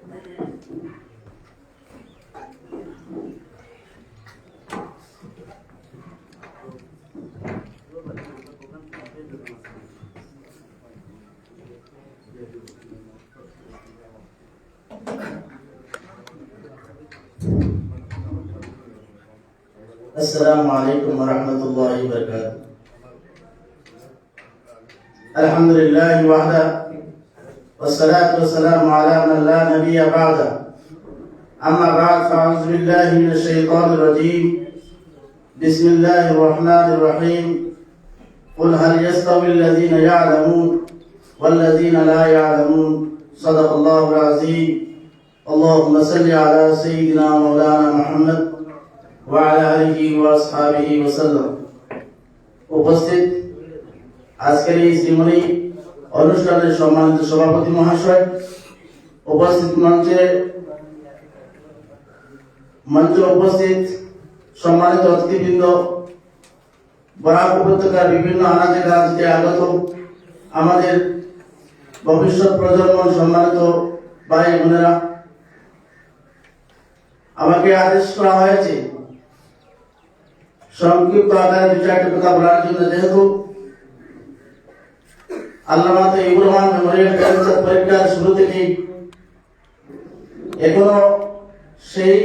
السلام عليكم ورحمة الله وبركاته. الحمد لله وحده والصلاة والسلام على من لا نبي بعده. أما بعد فأعوذ بالله من الشيطان الرجيم. بسم الله الرحمن الرحيم. قل هل يستوي الذين يعلمون والذين لا يعلمون. صدق الله العظيم. اللهم صل على سيدنا مولانا محمد وعلى آله وأصحابه وسلم. উপস্থিত আজকের এই শ্রীমণি অনুষ্ঠানের সম্মানিত সভাপতি মহাশয়, উপস্থিত মঞ্চে উপস্থিত সম্মানিত অতিথিবৃন্দ, বরাক উপত্যকার বিভিন্ন আনাচে কানাচে আগত আমাদের ভবিষ্যৎ প্রজন্ম, সম্মানিত ভাই বোনেরা, আমাকে আদেশ করা হয়েছে সংক্ষিপ্ত আকারে দু চারটি কথা বলার জন্য। যেহেতু আল্লামা তৈয়বুর রহমান মেমোরিয়াল ক্যান্সার পরীক্ষার শুরু থেকে এখনো সেই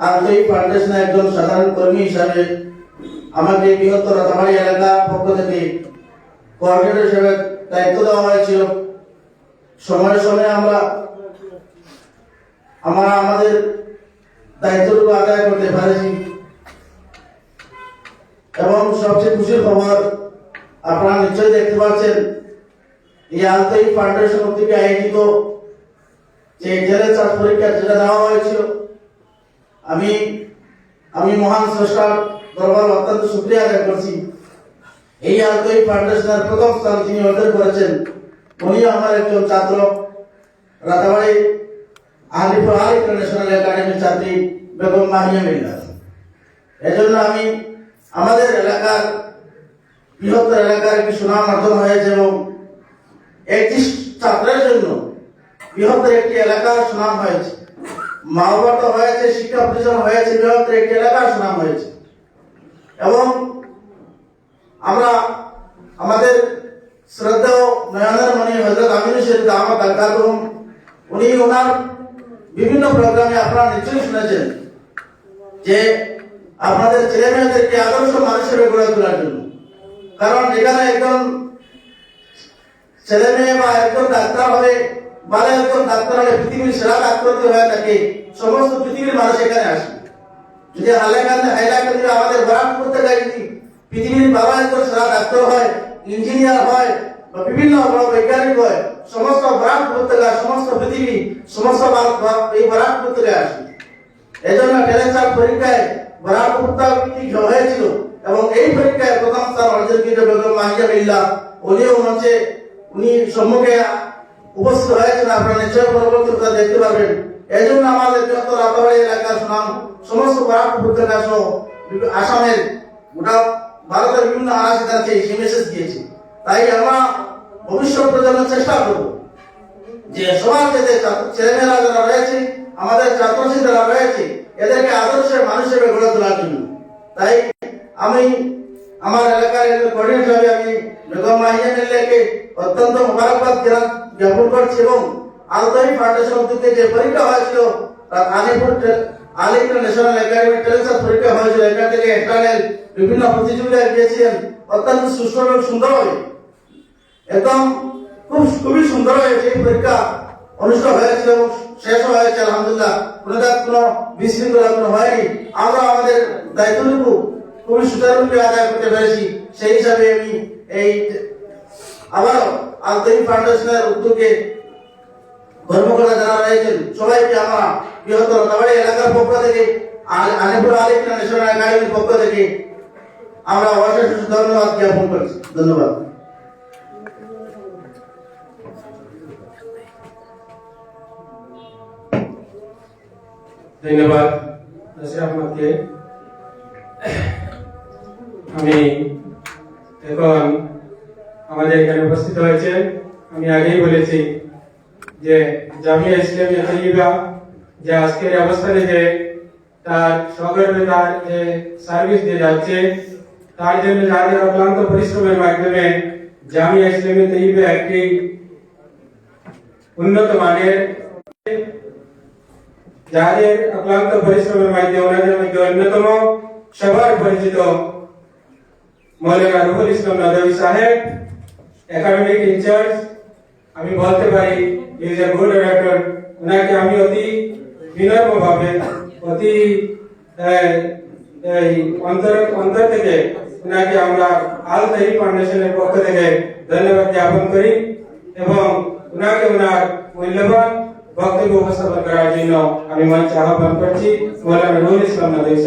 আন্তরিক ফাউন্ডেশনের একজন সাধারণ কর্মী হিসাবে আমাকে বৃহত্তর রাতাবাড়ি এলাকার পক্ষ থেকে কোঅর্ডিনেটর হিসেবে দায়িত্ব দেওয়া হয়েছিল। সময়ে সময়ে আমরা আমাদের দায়িত্বটুকু আদায় করতে পারেছি এবং সবচেয়ে খুশির খবর আপনারা নিশ্চয়ই দেখতে পাচ্ছেন, এই আন্তরিক ফাউন্ডেশন থেকে আয়োজিত যে জেলের চাষ পরীক্ষা যেটা দেওয়া হয়েছিল, আমি মহান স্রষ্টার দরবার অত্যন্ত শুকরিয়া আদায় করছি। এই আন্তরিক ফাউন্ডেশনের প্রথম স্থান যিনি অর্জন করেছেন উনি আমার একজন ছাত্র, রাতাবাড়ি আলিপুর আল ইন্টারন্যাশনাল একাডেমির ছাত্রী বেগম মাহিয়া মিল্লা। এজন্য আমি আমাদের এলাকার বৃহত্তর এলাকার একটি সুনাম অর্জন হয়েছে এবং একটি ছাত্রের জন্য বৃহত্তর একটি এলাকার সুনাম হয়েছে, মাহবত হয়েছে, শিক্ষা প্রতিষ্ঠান হয়েছে, বৃহত্তর একটি এলাকার সুনাম হয়েছে। এবং আমরা আমাদের শ্রদ্ধেয় নয়নের মণি হযরত আমিনুর শরীফ দামাত বারকাতুহুম, উনি ওনার বিভিন্ন প্রোগ্রামে আপনারা নিশ্চয়ই শুনেছেন যে আপনাদের ছেলে মেয়েদেরকে আদর্শ মানুষ হিসেবে গড়ে তোলার জন্য। কারণ এখানে একজন ছেলে মেয়ে বা একজন ডাক্তার হবে, ভালো একজন ডাক্তার হলে পৃথিবীর সেরা ডাক্তার হয়ে থাকে, সমস্ত পৃথিবীর মানুষ এখানে আসে। যদি হাইলাকান্দি আমাদের বরাক উপত্যকায় যদি পৃথিবীর ভালো একজন সেরা ডাক্তার হয়, ইঞ্জিনিয়ার হয় বা বিভিন্ন বড় বৈজ্ঞানিক হয়, সমস্ত বরাক উপত্যকা, সমস্ত পৃথিবী, সমস্ত এই বরাক উপত্যকায় আসে। এই জন্য টেলেচার পরীক্ষায় বরাক উপত্যকা হয়েছিল এবং এই পরীক্ষায় প্রথম স্থান অর্জনকৃত বেগম মাহিয়া মিল্লা, উনি সম্মুখে উপস্থিত হয়েছেন। আপনারা নিশ্চয়ই পরবর্তী কথা দেখতে পারবেন। এই জন্য আমাদের যত রাতাবাড়ি এলাকার সুনাম সমস্ত বরাক উপত্যকা সহ আসামের গোটা ভারতের বিভিন্ন আনাচে কানাচে সেই মেসেজ দিয়েছে। তাই আমরা ভবিষ্যৎ প্রজন্মের চেষ্টা করব যে সবার যে ছেলেমেয়েরা যারা রয়েছে, আমাদের ছাত্রছাত্রী যারা রয়েছে, এদেরকে আদর্শের মানুষ হিসেবে গড়ে তোলার জন্য। তাই আমি আমার এলাকার কোঅর্ডিনেটর হিসেবে আমি বেগম মাহিয়া মিল্লাকে অত্যন্ত মোবারকবাদ জ্ঞাপন করছি এবং আন্তরিক ফাউন্ডেশন থেকে যে পরীক্ষা হয়েছিল আলিপুর আল ইন্টারন্যাশনাল একাডেমিক টেলেচার পরীক্ষা হয়েছিল, এখান থেকে এক্সটার্নাল বিভিন্ন প্রতিযোগিতায় গিয়েছিলেন অত্যন্ত সুষ্ঠু এবং সুন্দর হবে, একদম খুবই সুন্দর হয়েছে। এই পরীক্ষা অনুষ্ঠিত হয়েছিল এবং শেষ হয়েছে আলহামদুলিল্লাহ, কোনো বিশৃঙ্খলা কোনো হয়নি। আমরা আমাদের দায়িত্বটুকু খুবই সুচারুরূপে আদায় করতে পেরেছি। সেই হিসাবে আমি এই আবারও আন্তরিক ফাউন্ডেশনের উদ্যোগে কর্মকর্তা যারা রয়েছেন সবাইকে আমরা বৃহত্তর রাতাবাড়ি এলাকার পক্ষ থেকে, আলিপুর আল ইন্টারন্যাশনাল একাডেমির পক্ষ থেকে আমরা অশেষ ধন্যবাদ জ্ঞাপন করছি। ধন্যবাদ। ধন্যবাদ নাসির আহমদকে। আমি এখন আমাদের এখানে উপস্থিত হয়েছে, আমি আগেই বলেছি যে জামিয়া ইসলামিয়া তৈয়বা যে আজকের এই অবস্থানে যে তার সগর্বে তার যে সার্ভিস দিয়ে যাচ্ছে, তার জন্য যাদের অক্লান্ত পরিশ্রমের মাধ্যমে জামিয়া ইসলামিয়া তৈয়বা একটি উন্নত মানের, যাদের অক্লান্ত পরিশ্রমের মাধ্যমে ওনাদের মধ্যে অন্যতম সবার পরিচিত মৌলানা রুহুল ইসলাম নদভী সাহেব, একাডেমিক ইনচার্জ, আমি বলতে পারি ইজ এ গুড অ্যাডাপ্টার। ওনাকে আমি অতি বিনম্রভাবে অতি অন্তর থেকে ওনাকে আমরা আল তাহির ফাউন্ডেশনের পক্ষ থেকে ধন্যবাদ জ্ঞাপন করি এবং ওনাকে ওনার মূল্যবান বক্তব্য উপস্থাপন করার জন্য আমি মঞ্চে আহ্বান করছি মৌলানা রুহুল ইসলাম নদভী।